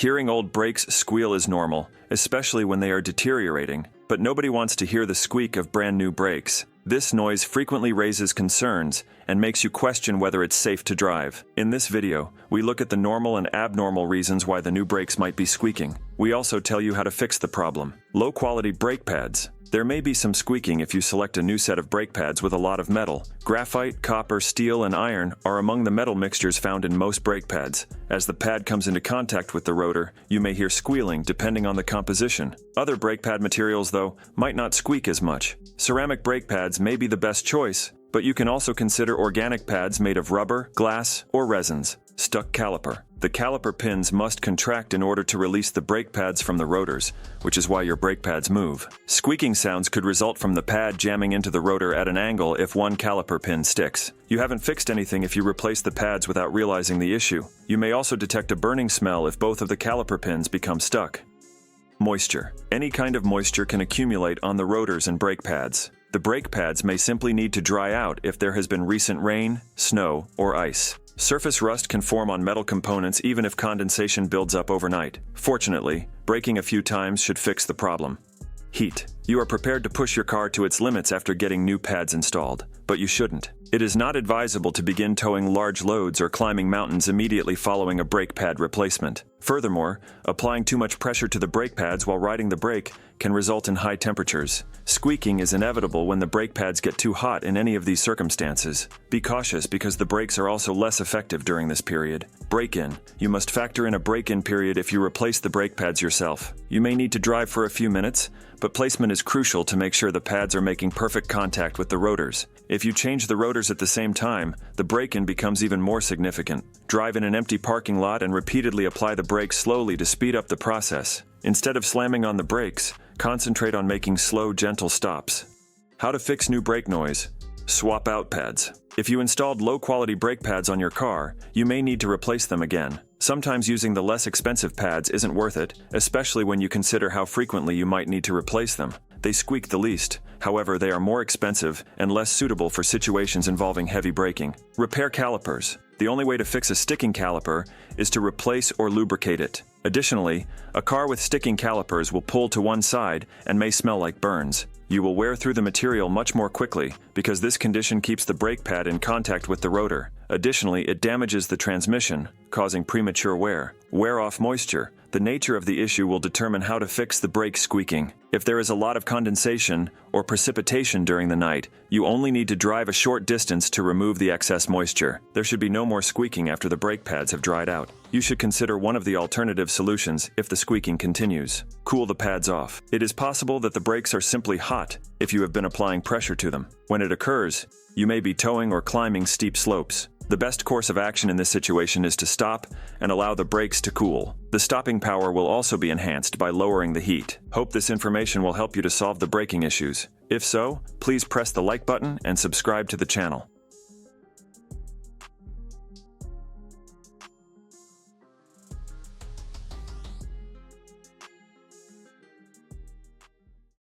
Hearing old brakes squeal is normal, especially when they are deteriorating, but nobody wants to hear the squeak of brand new brakes. This noise frequently raises concerns and makes you question whether it's safe to drive. In this video, we look at the normal and abnormal reasons why the new brakes might be squeaking. We also tell you how to fix the problem. Low-quality brake pads. There may be some squeaking if you select a new set of brake pads with a lot of metal. Graphite, copper, steel, and iron are among the metal mixtures found in most brake pads. As the pad comes into contact with the rotor, you may hear squealing depending on the composition. Other brake pad materials, though, might not squeak as much. Ceramic brake pads may be the best choice, but you can also consider organic pads made of rubber, glass, or resins. Stuck caliper. The caliper pins must contract in order to release the brake pads from the rotors, which is why your brake pads move. Squeaking sounds could result from the pad jamming into the rotor at an angle if one caliper pin sticks. You haven't fixed anything if you replace the pads without realizing the issue. You may also detect a burning smell if both of the caliper pins become stuck. Moisture. Any kind of moisture can accumulate on the rotors and brake pads. The brake pads may simply need to dry out if there has been recent rain, snow, or ice. Surface rust can form on metal components even if condensation builds up overnight. Fortunately, braking a few times should fix the problem. Heat. You are prepared to push your car to its limits after getting new pads installed, but you shouldn't. It is not advisable to begin towing large loads or climbing mountains immediately following a brake pad replacement. Furthermore, applying too much pressure to the brake pads while riding the brake can result in high temperatures. Squeaking is inevitable when the brake pads get too hot in any of these circumstances. Be cautious because the brakes are also less effective during this period. Break-in. You must factor in a break-in period if you replace the brake pads yourself. You may need to drive for a few minutes, but placement is crucial to make sure the pads are making perfect contact with the rotors. If you change the rotors at the same time, the break-in becomes even more significant. Drive in an empty parking lot and repeatedly apply the brakes slowly to speed up the process. Instead of slamming on the brakes, concentrate on making slow, gentle stops. How to fix new brake noise. Swap out pads. If you installed low-quality brake pads on your car, you may need to replace them again. Sometimes using the less expensive pads isn't worth it, especially when you consider how frequently you might need to replace them. They squeak the least. However, they are more expensive and less suitable for situations involving heavy braking. Repair calipers. The only way to fix a sticking caliper is to replace or lubricate it. Additionally, a car with sticking calipers will pull to one side and may smell like burns. You will wear through the material much more quickly because this condition keeps the brake pad in contact with the rotor. Additionally, it damages the transmission, causing premature wear. Wear off moisture. The nature of the issue will determine how to fix the brake squeaking. If there is a lot of condensation or precipitation during the night, you only need to drive a short distance to remove the excess moisture. There should be no more squeaking after the brake pads have dried out. You should consider one of the alternative solutions if the squeaking continues. Cool the pads off. It is possible that the brakes are simply hot if you have been applying pressure to them. When it occurs, you may be towing or climbing steep slopes. The best course of action in this situation is to stop and allow the brakes to cool. The stopping power will also be enhanced by lowering the heat. Hope this information will help you to solve the braking issues. If so, please press the like button and subscribe to the channel.